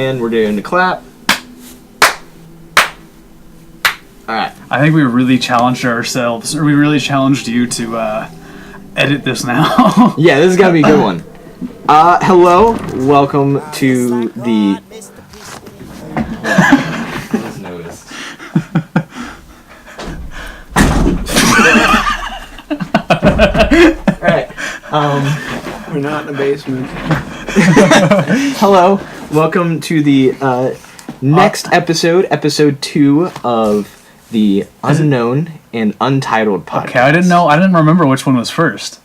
and we're doing the clap. Alright. I think we really challenged ourselves, or we really challenged you to edit this now. Yeah, this is gonna be a good one. Hello, welcome to the... Alright, we're not in the basement. Hello, welcome to the next episode 2 of the Unknown and Untitled podcast. Okay, I didn't remember which one was first.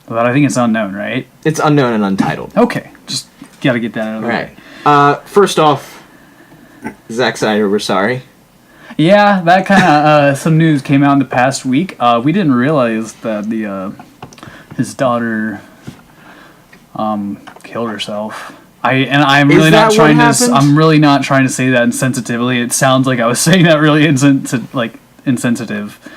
But I think it's Unknown, right? It's Unknown and Untitled. Okay, just gotta get that out of the way. First off, Zack Snyder, we're sorry. Yeah, that kind of some news came out in the past week. We didn't realize that his daughter killed herself. I'm really not trying to say that insensitively. It sounds like I was saying that really insensitive,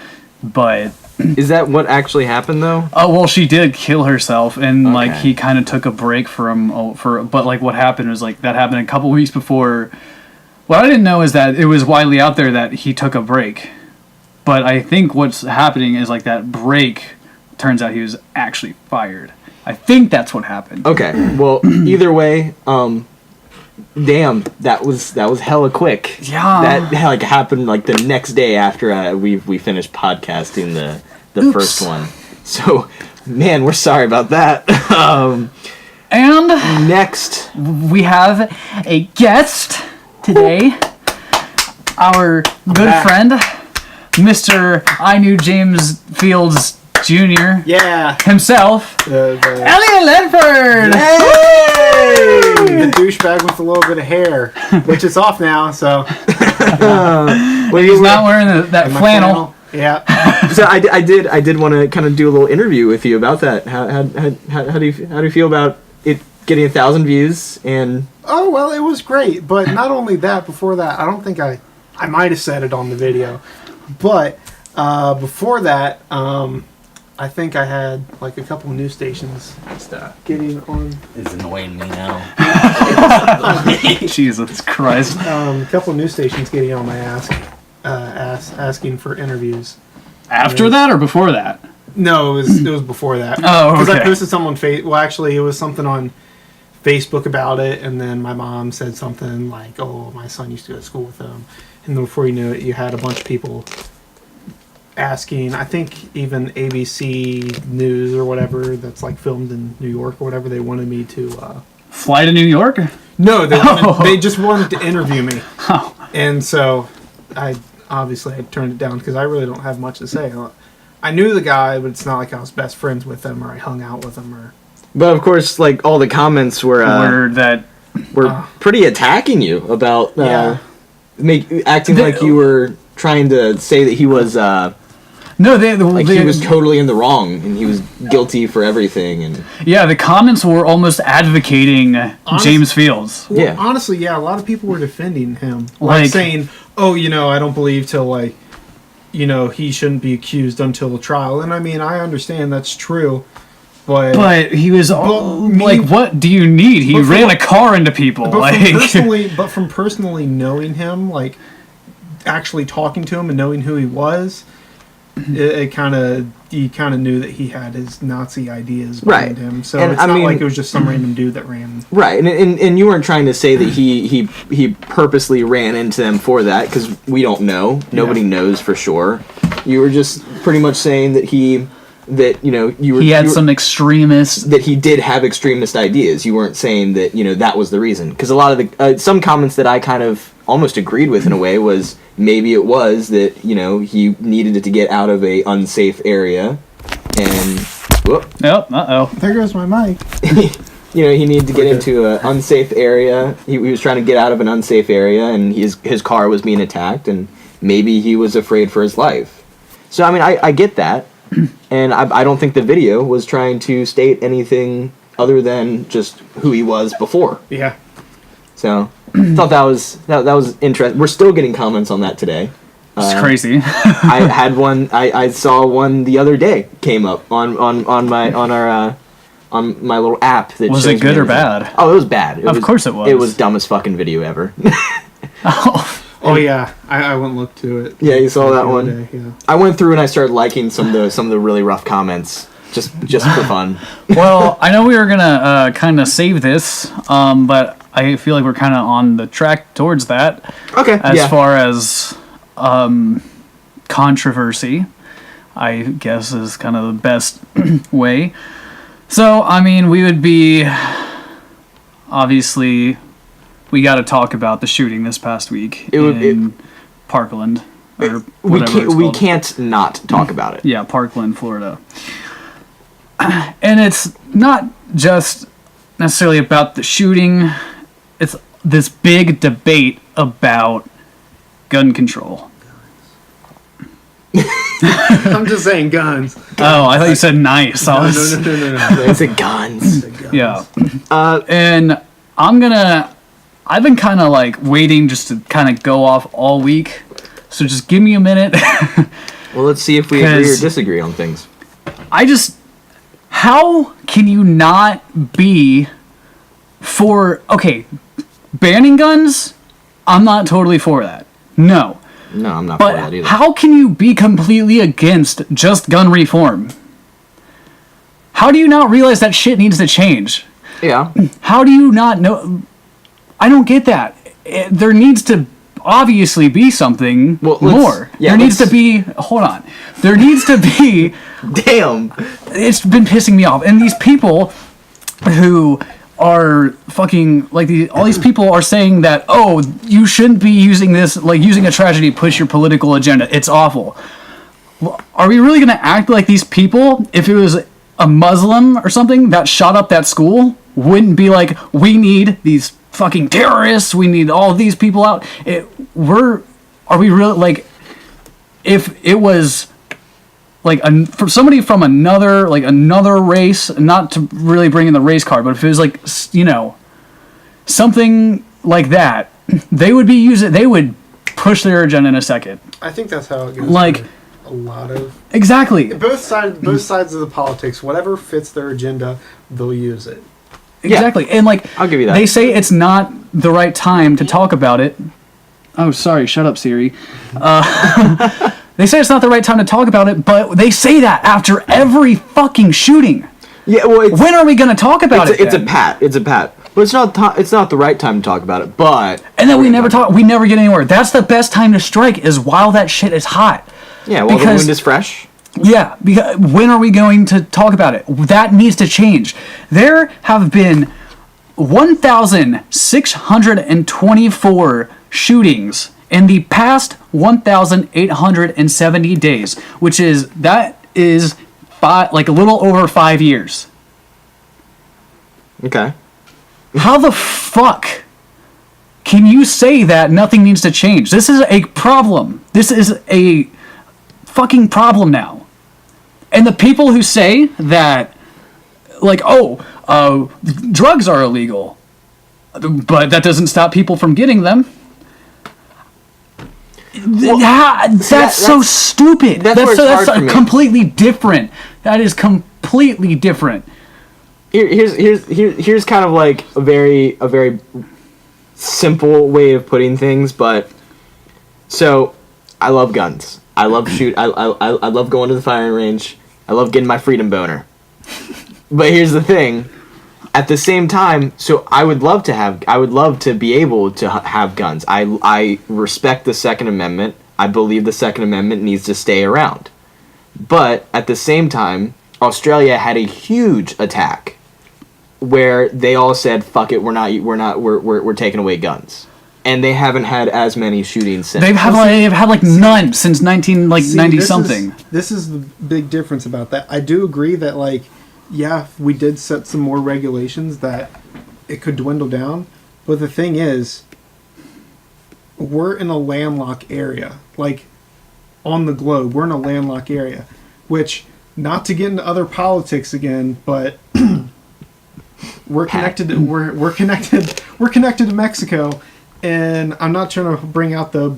but is that what actually happened though? Oh well, she did kill herself, and he kind of took a break but what happened was that happened a couple weeks before. What I didn't know is that it was widely out there that he took a break, but I think what's happening is that break turns out he was actually fired. I think that's what happened. Okay, well, either way, damn, that was hella quick. Yeah, that happened the next day after we finished podcasting the first one. So, man, we're sorry about that. And next, we have a guest today. Our good friend, Mr. I Knew James Fields Jr. Yeah. Himself. Elliot Ledford! Yay! The douchebag with a little bit of hair, which is off now, so. He's not wearing that flannel. Yeah. So I did want to kind of do a little interview with you about that. How do you feel about it getting 1,000 views and? Oh well, it was great, but not only that. Before that, I don't think I might have said it on the video, but before that, I think I had a couple of news stations getting on. It's annoying me now. Jesus Christ! A couple of news stations getting on my ass, asking for interviews. After that or before that? No, it was before that. Oh, okay. Because I posted something on Facebook. Well, actually, it was something on Facebook about it, and then my mom said something like, "Oh, my son used to go to school with them," and then before you knew it, you had a bunch of people asking. I think even ABC News or whatever that's filmed in New York or whatever, they wanted me to fly to New York. No, they just wanted to interview me, and so I turned it down because I really don't have much to say. I knew the guy, but it's not like I was best friends with him or I hung out with him or. But of course, all the comments were pretty attacking you about acting like you were trying to say that he was he was totally in the wrong and he was guilty for everything. And yeah, the comments were almost advocating James Fields. Well, honestly, yeah, a lot of people were defending him, saying, "Oh, I don't believe till he shouldn't be accused until the trial." And I mean, I understand that's true. But he was what do you need? He ran a car into people. But from personally knowing him, actually talking to him and knowing who he was, you kind of knew that he had his Nazi ideas behind him. So it's not like it was just some random dude that ran. Right, and you weren't trying to say that he purposely ran into them for that, because we don't know. Nobody knows for sure. You were just pretty much saying that he had some extremists, that he did have extremist ideas. You weren't saying that that was the reason, because a lot of the some comments that I kind of almost agreed with in a way was maybe it was that he needed it to get out of a unsafe area, and there goes my mic. He needed to get into an unsafe area. He was trying to get out of an unsafe area, and his car was being attacked, and maybe he was afraid for his life. So I mean, I get that. And I don't think the video was trying to state anything other than just who he was before. Yeah. So I thought that was interesting. We're still getting comments on that today. It's crazy. I had one. I saw one the other day came up on on my little app that Was shows it good me or everything. bad? Oh, it was bad. Of course it was. It was dumbest fucking video ever. Oh yeah, I went and looked to it. Yeah, you saw that one. Day, yeah. I went through and I started liking some of the really rough comments just for fun. Well, I know we were gonna kind of save this, but I feel like we're kind of on the track towards that. Okay. As far as controversy, I guess is kind of the best way. So, I mean, we would be obviously. We got to talk about the shooting this past week in Parkland. Or we can't not talk about it. Yeah, Parkland, Florida. And it's not just necessarily about the shooting. It's this big debate about gun control. I'm just saying guns. Oh, I thought you said nice. No. It's a guns. Yeah. And I've been kind of like waiting just to kind of go off all week. So just give me a minute. Well, let's see if we agree or disagree on things. How can you not be banning guns? I'm not totally for that. No. No, I'm not for that either. How can you be completely against just gun reform? How do you not realize that shit needs to change? Yeah. How do you not know? I don't get that. There needs to obviously be something more. There needs to be... Hold on. There needs to be... Damn. It's been pissing me off. And these people who are fucking... all these people are saying that, oh, you shouldn't be using this, using a tragedy to push your political agenda. It's awful. Well, are we really going to act like these people, if it was a Muslim or something that shot up that school, wouldn't be like, we need these fucking terrorists, we need all these people out? Are we really, if it was for somebody from another race, not to really bring in the race card, but if it was something like that, they would push their agenda in a second. I think that's how it goes. A lot of exactly both sides of the politics, whatever fits their agenda, they'll use it. Exactly. And I'll give you that. They say it's not the right time to talk about it. Oh, sorry. Shut up, Siri. They say it's not the right time to talk about it, but they say that after every fucking shooting. Yeah. Well, when are we going to talk about it? It's a pat. But it's not the right time to talk about it. But we never get anywhere. That's the best time to strike, is while that shit is hot. Yeah. While the wound is fresh. Yeah, because when are we going to talk about it? That needs to change. There have been 1,624 shootings in the past 1,870 days, which is a little over 5 years. Okay. How the fuck can you say that nothing needs to change? This is a problem. This is a fucking problem now. And the people who say that, drugs are illegal, but that doesn't stop people from getting them. That's so stupid. That's completely different. That is completely different. Here's kind of a very simple way of putting things, but so I love guns. I love I love going to the firing range. I love getting my freedom boner. But here's the thing. At the same time, so I would love to be able to have guns. I respect the Second Amendment. I believe the Second Amendment needs to stay around. But at the same time, Australia had a huge attack where they all said, "Fuck it, we're taking away guns." And they haven't had as many shootings since. They've had none since 90 something. This is the big difference about that. I do agree that if we did set some more regulations, that it could dwindle down. But the thing is, we're in a landlocked area. On the globe, we're in a landlocked area. Which, not to get into other politics again, but we're connected to Mexico. And I'm not trying to bring up the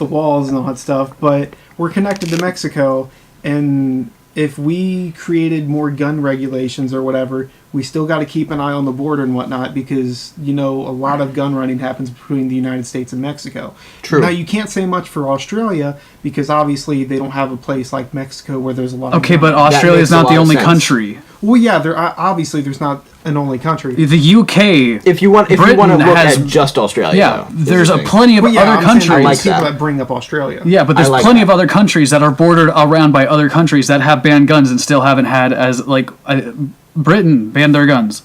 walls and all that stuff, but we're connected to Mexico, and if we created more gun regulations or whatever, we still got to keep an eye on the border and whatnot because, a lot of gun running happens between the United States and Mexico. True. Now, you can't say much for Australia because obviously they don't have a place like Mexico where there's a lot of Okay, guns. but Australia is not the only country. Well, yeah, obviously there's not an only country. The UK. If you want to look at just Australia, yeah, though, there's plenty of other countries. I like people that. that bring up Australia. Yeah, but there's plenty of other countries that are bordered around by other countries that have banned guns and still haven't had Britain banned their guns.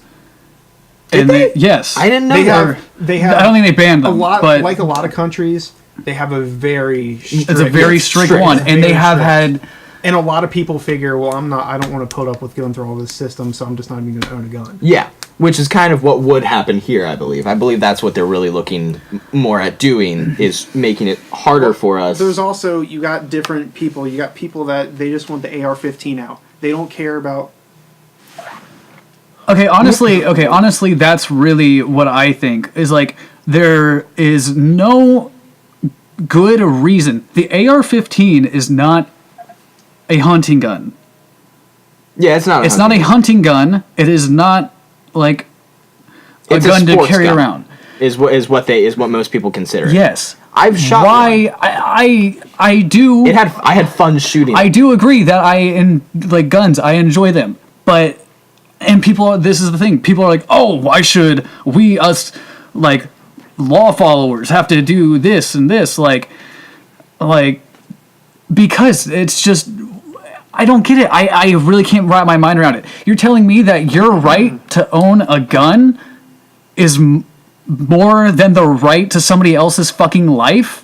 Did they? Yes, I didn't know They have. I don't think they banned them. But like a lot of countries, they have a very strict, it's a very strict one, and they have had. And a lot of people figure, well, I don't want to put up with going through all this system, so I'm just not even going to own a gun. Yeah, which is kind of what would happen here, I believe. I believe that's what they're really looking more at doing, is making it harder for us. There's also, you got different people. You got people that they just want the AR-15 out. They don't care about... Okay, honestly, that's really what I think, is like, there is no good reason. The AR-15 is not a hunting gun. Yeah, it's not. It's not a hunting gun. It is not like a gun to carry around. Is what most people consider it. Yes, I've shot. Why I do. I had fun shooting. I do agree that like guns. I enjoy them, but this is the thing. People are like, oh, why should us like law followers have to do this and this like because it's just. I don't get it. I really can't wrap my mind around it. You're telling me that your right to own a gun is more than the right to somebody else's fucking life?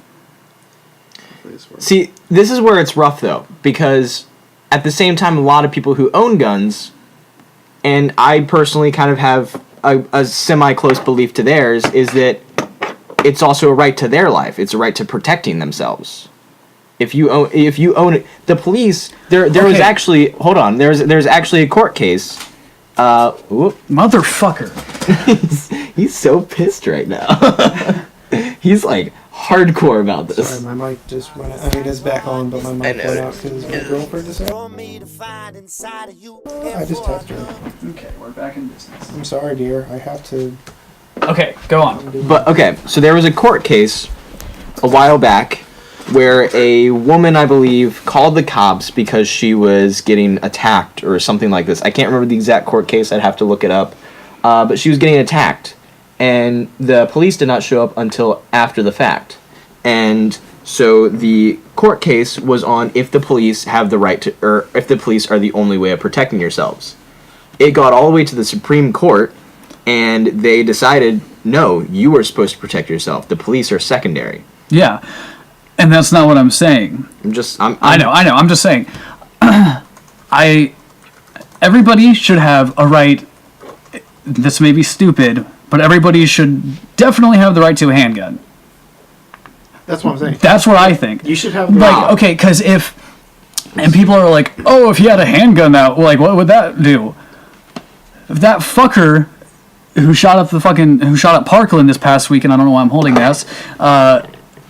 See, this is where it's rough, though, because at the same time, a lot of people who own guns, and I personally kind of have a semi-close belief to theirs, is that it's also a right to their life. It's a right to protecting themselves. If you own it, the police there was actually there's actually a court case. Motherfucker, he's so pissed right now. He's like hardcore about this. Sorry, my mic just went. I mean, it's back on, but my mic went out because my girlfriend decided. I just texted her. Okay, we're back in business. I'm sorry, dear. I have to. Okay, go on. But okay, so there was a court case a while back where a woman, I believe, called the cops because she was getting attacked or something like this. I can't remember the exact court case. I'd have to look it up. But she was getting attacked, and the police did not show up until after the fact. And so the court case was on if the police have the right to, or if the police are the only way of protecting yourselves. It got all the way to the Supreme Court, and they decided, no, you are supposed to protect yourself. The police are secondary. Yeah. And that's not what I'm saying. I know. I'm just saying. Everybody should have a right. This may be stupid, but everybody should definitely have the right to a handgun. That's what I'm saying. That's what I think. You should have the right. Okay, because and people are like, oh, if he had a handgun now, like, what would that do? If that fucker who shot up Parkland this past week, and I don't know why I'm holding this,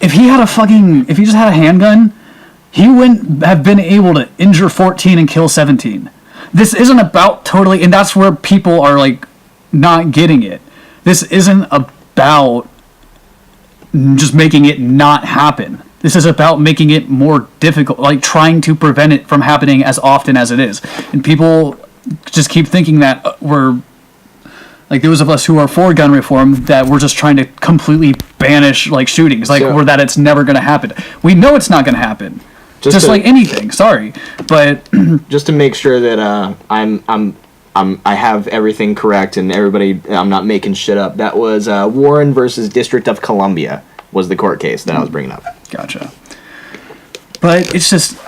if he just had a handgun, he wouldn't have been able to injure 14 and kill 17. This isn't about totally, and that's where people are like not getting it. This isn't about just making it not happen. This is about making it more difficult, like trying to prevent it from happening as often as it is. And people just keep thinking that we're like those of us who are for gun reform, that we're just trying to completely banish like shootings, or that it's never going to happen. We know it's not going to happen. Just like anything. Sorry, but just to make sure that I have everything correct and everybody, I'm not making shit up. That was Warren versus District of Columbia was the court case that I was bringing up. Gotcha. But it's just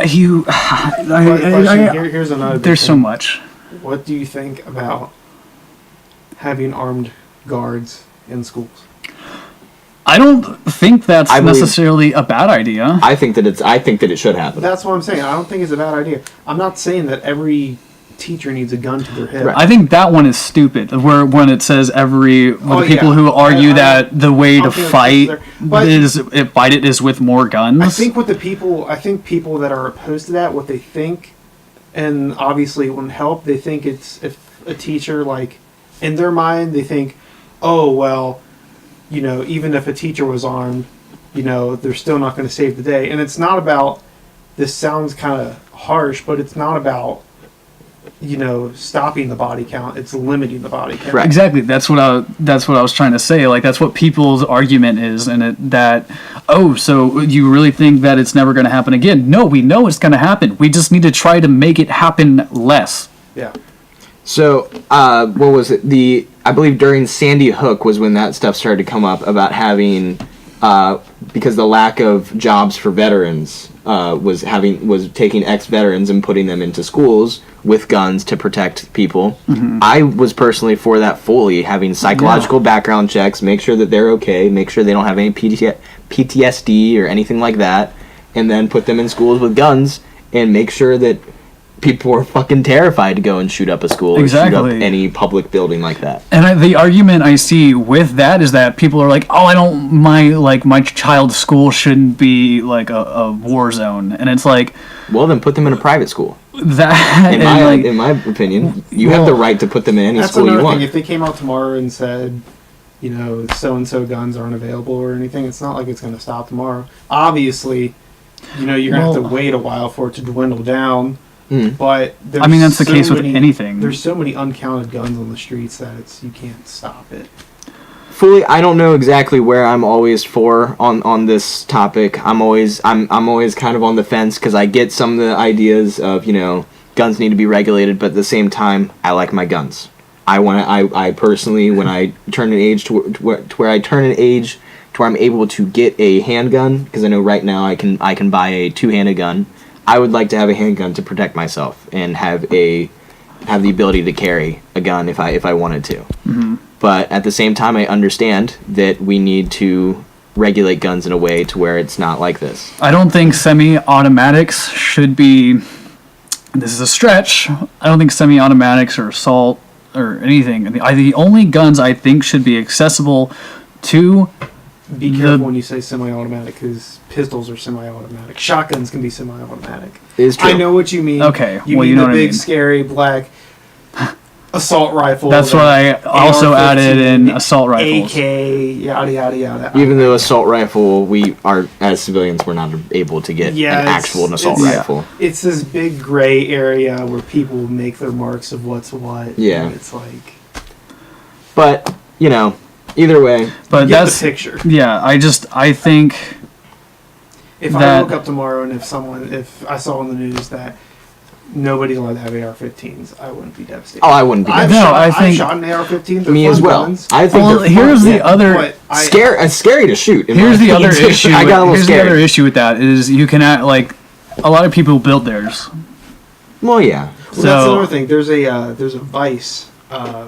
here's another. There's so much. What do you think about having armed guards in schools? I don't think that's necessarily a bad idea. I think that it should happen. That's what I'm saying. I don't think it's a bad idea. I'm not saying that every teacher needs a gun to their hip. I think that one is stupid. Where when it says the people who argue that the way to fight is with more guns. I think people that are opposed to that, what they think, and obviously it wouldn't help. They think it's if a teacher, like, in their mind, they think, oh well, even if a teacher was armed, they're still not going to save the day. And it's not about. This sounds kind of harsh, but it's not about stopping the body count. It's limiting the body count. Right. Exactly. That's what I was trying to say. Like, that's what people's argument is, and so you really think that it's never going to happen again? No, we know it's going to happen. We just need to try to make it happen less. Yeah. So, what was it? I believe during Sandy Hook was when that stuff started to come up about having, because the lack of jobs for veterans was taking ex-veterans and putting them into schools with guns to protect people. Mm-hmm. I was personally for that fully, having psychological background checks, make sure that they're okay, make sure they don't have any PTSD or anything like that, and then put them in schools with guns and make sure that people were fucking terrified to go and shoot up a school or shoot up any public building like that. And the argument I see with that is that people are like, oh, my child's school shouldn't be like a war zone. And it's like, well, then put them in a private school. That in my opinion, you have the right to put them in any school you want. Thing. If they came out tomorrow and said, so-and-so guns aren't available or anything, it's not like it's going to stop tomorrow. Obviously, you're going to have to wait a while for it to dwindle down. But that's the case with anything. There's so many uncounted guns on the streets that you can't stop it. Fully, I don't know exactly where I'm always for on this topic. I'm always kind of on the fence because I get some of the ideas of guns need to be regulated, but at the same time, I like my guns. I personally, when I turn an age to where I'm able to get a handgun, because I know right now I can buy a two-handed gun. I would like to have a handgun to protect myself and have the ability to carry a gun if I wanted to. Mm-hmm. But at the same time, I understand that we need to regulate guns in a way to where it's not like this. I don't think semi-automatics should be. This is a stretch. I don't think semi-automatics or assault or anything. The only guns I think should be accessible to. Be careful when you say semi-automatic, because pistols are semi-automatic. Shotguns can be semi-automatic. It's true. I know what you mean. Okay, you mean the big, scary, black assault rifle. That's what I also added in assault rifles. AK, yada, yada, yada. Even though assault rifle, as civilians, we're not able to get an actual assault rifle. It's this big gray area where people make their marks of what's what. Yeah. And it's like... But, either way, but that's the picture. Yeah, I think if I woke up tomorrow and if I saw on the news that nobody's allowed to have AR-15s, I wouldn't be devastated. Oh, I wouldn't be. I've shot an AR-15. Me as well. Guns. I think here's the other it's scary to shoot. Here's the other issue. I got a little scared. The other issue with that is you can a lot of people build theirs. Well, yeah. So that's another thing. There's a Vice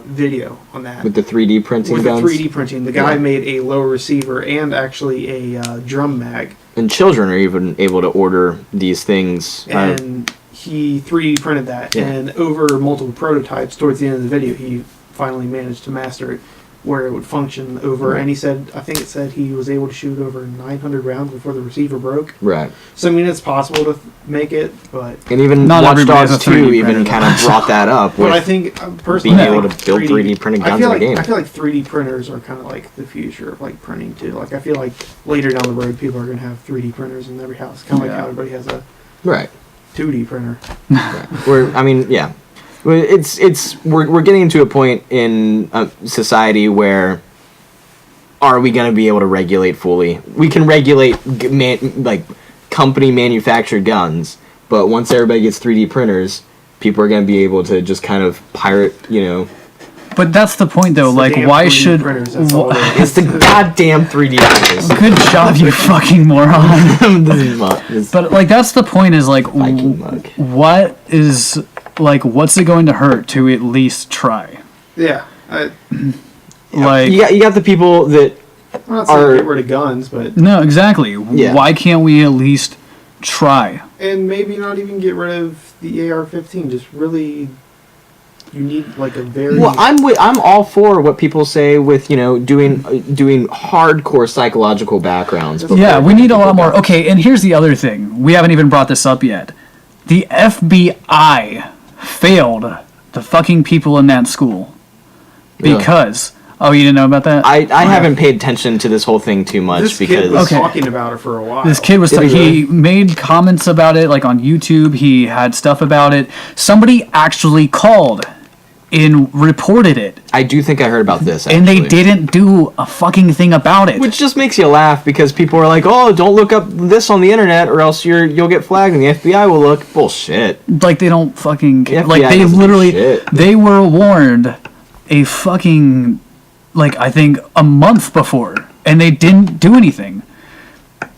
video on that with the 3D printing with guns. The 3D printing, the guy made a low receiver and actually a drum mag. And children are even able to order these things. And he 3D printed that, and over multiple prototypes, towards the end of the video, he finally managed to master it where it would function over. And he said, I think it said he was able to shoot over 900 rounds before the receiver broke. Right. So I mean, it's possible to make it, but and even Watch Dogs 2 even kind of brought that up. But I think personally, being able to build 3D printed guns in the game. I feel like 3D printers are kind of like the future of like printing too. Like I feel like later down the road, people are going to have 3D printers in every house, kind of like how everybody has a 2D printer. Right. We're getting to a point in society where are we going to be able to regulate fully? We can regulate company manufactured guns, but once everybody gets 3D printers, people are going to be able to just kind of pirate, But that's the point, though. Why should... It's the goddamn 3D printers. Good job, you fucking moron. But, that's the point is, what is... what's it going to hurt to at least try? Yeah. You got the people that I'm not saying get rid of guns, but... No, exactly. Yeah. Why can't we at least try? And maybe not even get rid of the AR-15. Just really You need like a very well. I'm all for what people say with doing hardcore psychological backgrounds. Yeah, we need a lot more. Okay, and here's the other thing. We haven't even brought this up yet. The FBI failed the fucking people in that school because. Oh, you didn't know about that? I haven't paid attention to this whole thing too much this because kid was talking about it for a while. This kid was he made comments about it like on YouTube. He had stuff about it. Somebody actually called and reported it. I do think I heard about this, actually. And they didn't do a fucking thing about it. Which just makes you laugh because people are like, "Oh, don't look up this on the internet or else you'll get flagged and the FBI will look." Bullshit. Like they don't fucking care. The Like FBI they doesn't do literally shit. they were warned a fucking I think a month before and they didn't do anything.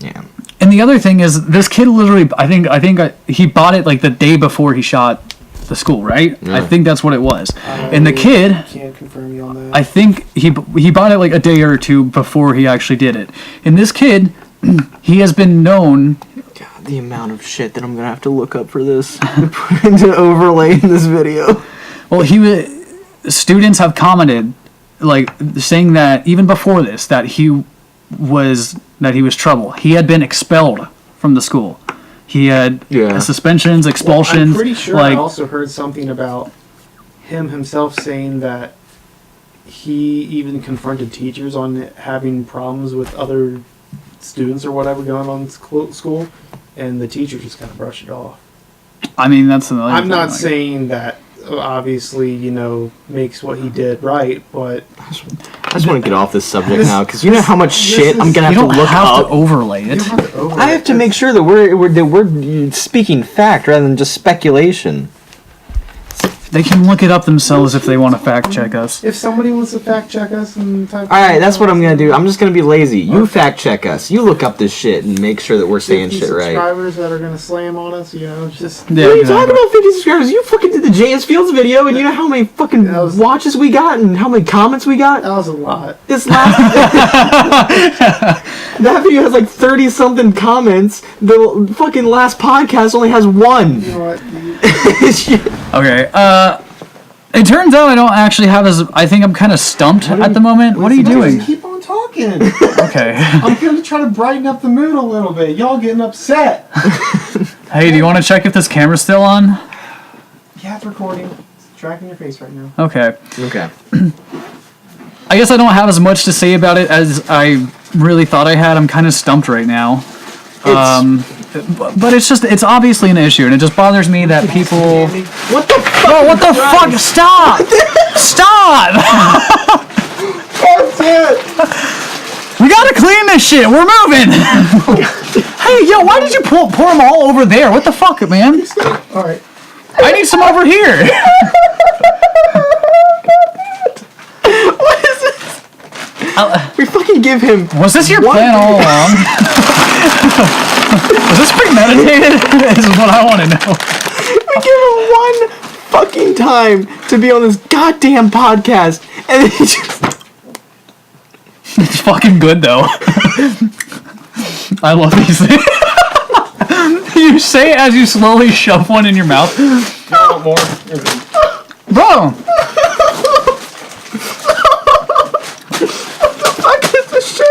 Yeah. And the other thing is this kid literally I think he bought it like the day before he shot the school, right? Yeah. I think that's what it was. And the kid Can't confirm you on that. I think he bought it like a day or two before he actually did it. And this kid, he has been known. God, the amount of shit that I'm gonna have to look up for this to overlay in this video. Well, students have commented, like saying that even before this, that he was trouble. He had been expelled from the school. He had suspensions, expulsions. Well, I'm pretty sure I also heard something about him himself saying that he even confronted teachers on having problems with other students or whatever going on in school, and the teachers just kind of brushed it off. I mean, that's another I'm not saying that obviously, makes what he did right, but I just want to get off this subject now because you know how much shit I'm gonna have to look up. You don't have to overlay it. I have to make sure that we're speaking fact rather than just speculation. They can look it up themselves if they want to fact check us. if somebody wants to fact check us and type Alright, that's what I'm gonna do. I'm just gonna be lazy. You fact check us. You look up this shit and make sure that we're saying 50 shit right. subscribers that are gonna slam on us, just Yeah, What are you exactly. talking about 50 subscribers? You fucking did the JS Fields video and you know how many fucking watches we got and how many comments we got? that was a lot. This last that video has like 30 something comments. The fucking last podcast only has one. You know what? Okay, it turns out I don't actually have I think I'm kind of stumped at the moment. What are you doing? Just keep on talking. Okay. I'm going to try to brighten up the mood a little bit. Y'all getting upset. Hey, do you want to check if this camera's still on? Yeah, it's recording. It's tracking your face right now. Okay. Okay. I guess I don't have as much to say about it as I really thought I had. I'm kind of stumped right now. But it's obviously an issue, and it just bothers me that people. What the fuck? Oh, what the fuck? Stop! Stop! That's it. We gotta clean this shit. We're moving. Hey, yo, why did you pour them all over there? What the fuck, man? All right. I need some over here. What is this? We fucking give him. Was this your plan all along? Was this premeditated? This is what I want to know. We give him one fucking time to be on this goddamn podcast, and then he just. It's fucking good though. I love these things. You say it as you slowly shove one in your mouth. No more. Bro.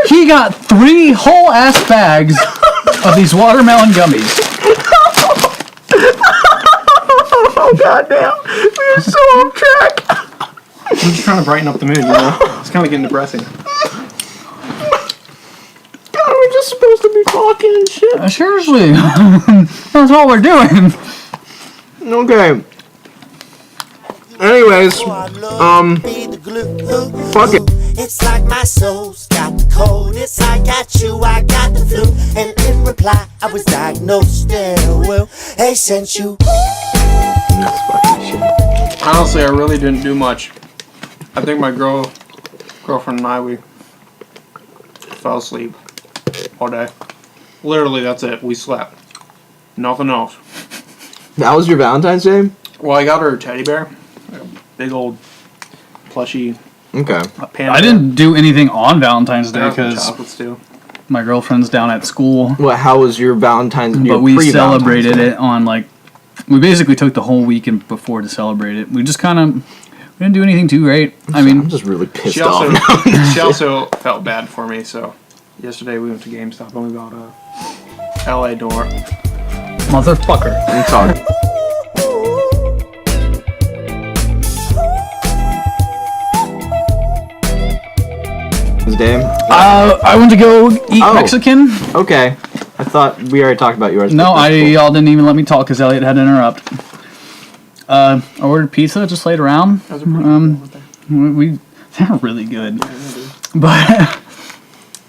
He got 3 whole ass bags of these watermelon gummies. Oh goddamn! We are so off track. I'm just trying to brighten up the mood, It's kind of getting depressing. God, we're just supposed to be talking and shit. Seriously. That's all we're doing. Okay. Anyways, fuck it. It's like my soul's got the cold. It's I got you, I got the flu. And in reply, I was diagnosed. Yeah, well, hey, sent you. Honestly, I really didn't do much. I think my girlfriend and I, we fell asleep all day. Literally, that's it. We slept. Nothing else. That was your Valentine's Day? Well, I got her a teddy bear. A big old plushy Okay. panda. I didn't do anything on Valentine's Day bear. because Chocolates too. my girlfriend's down at school. What? How was your Valentine's Day? But we celebrated it on like we basically took the whole weekend before to celebrate it. We just kind of we didn't do anything too great. I'm just really pissed She off. also, she also felt bad for me, so yesterday we went to GameStop and we bought a LA door. Motherfucker. I'm sorry. Dame? I went to go eat Mexican. Okay. I thought we already talked about yours. No, y'all didn't even let me talk because Elliot had to interrupt. I ordered pizza, just laid around. Those are pretty good. They're really good, but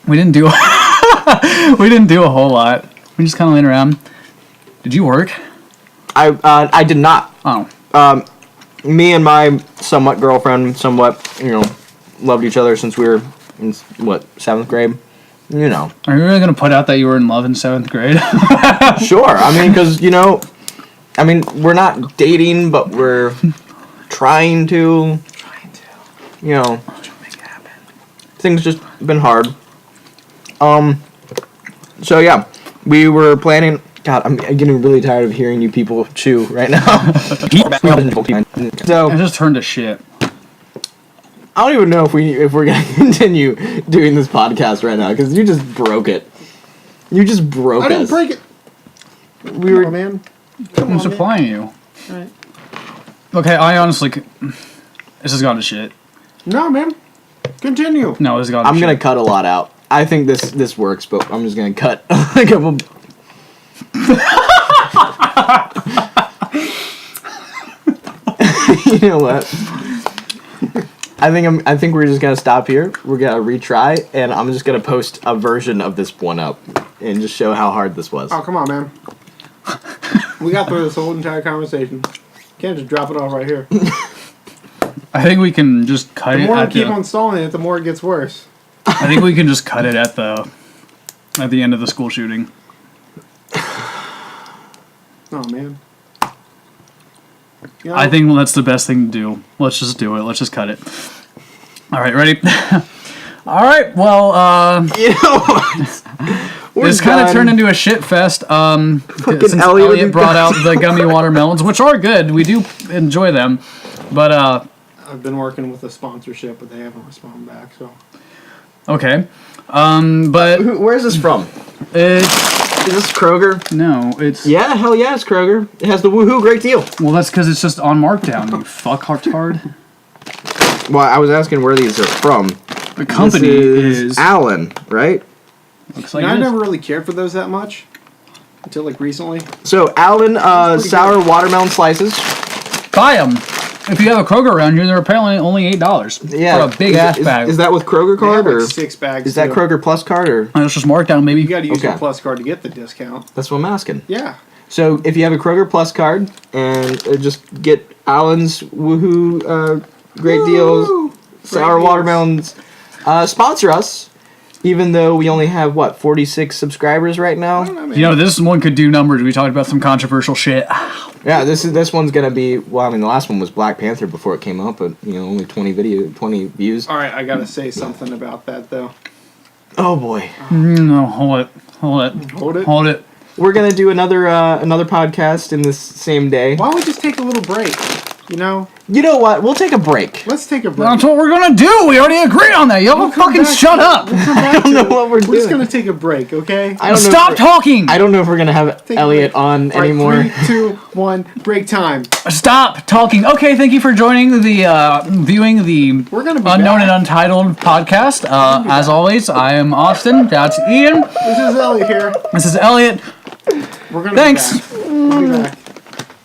we didn't do we didn't do a whole lot. We just kind of laid around. Did you work? I did not. Oh. Me and my somewhat girlfriend, loved each other since we were in 7th grade. You know. Are you really gonna put out that you were in love in 7th grade? Sure. I mean, because we're not dating, but we're trying to. You know. Make it happen. Things just been hard. So yeah, we were planning. God, I'm getting really tired of hearing you people chew right now. So I just turned to shit. I don't even know if we're gonna continue doing this podcast right now because you just broke it. You just broke us. I didn't break it. We were, man. I'm supplying you. Alright. Okay, I honestly, this has gone to shit. No, man. Continue. No, this has gone to I'm shit. gonna cut a lot out. I think this works, but I'm just gonna cut a couple. You know what? I think we're just gonna stop here. We're gonna retry, and I'm just gonna post a version of this one up and just show how hard this was. Oh, come on, man. We got through this whole entire conversation. Can't just drop it off right here. I think we can just cut The it more we at keep the. on stalling it, the more it gets worse. I think we can just cut it at the end of the school shooting. Oh, man. You know, I think that's the best thing to do. Let's just do it. Let's just cut it. All right, ready? All right. Well, You know what? We're this kind of done. turned into a shit fest. Since Elliot Elliot brought out the gummy watermelons, which are good. We do enjoy them, but I've been working with a sponsorship, but they haven't responded back, so. okay. But Where's this from? it's Is this Kroger? no, it's Yeah, hell yeah, it's Kroger. It has the woohoo great deal. well, that's because it's just on markdown. You fuck hard. Well, I was asking where these are from. The company This is Allen, right? looks You like know, it I is. never really cared for those that much. Until, like, recently. So Allen pretty sour good. watermelon slices. Buy them. If you have a Kroger around here, they're apparently only $8 Yeah, for a big ass bag. Is that with Kroger They have, card or like, 6 bags. is that too. Kroger Plus card or? And it's just markdown, maybe. You gotta use your Okay. Plus card to get the discount. That's what I'm asking. Yeah. So if you have a Kroger Plus card and just get Allen's woohoo great deals, sour deals. watermelons, sponsor us. Even though we only have 46 subscribers right now. You know, this one could do numbers. We talked about some controversial shit. Yeah, this one's gonna be. Well, I mean, the last one was Black Panther before it came out, but only 20 views. All right, I gotta say something about that though. Oh boy, No, hold it. Hold it. we're gonna do another podcast in this same day. Why don't we just take a little break? You know, You know what? We'll take a break. let's take a break. That's what we're gonna do. We already agreed on that. Y'all We'll come fucking back shut to- up. We'll come back I don't to know it. what we're We're just doing. gonna take a break, okay? I don't know Stop if talking. I don't know if we're gonna have Take a Elliot break. on All right, anymore. 3, 2, 1, break time. Stop talking. Okay, thank you for joining the viewing the We're gonna be Unknown back. and Untitled podcast. As always, I am Austin. That's Ian. This is Elliot here. This is Elliot. We're gonna Thanks. be back. We'll be back.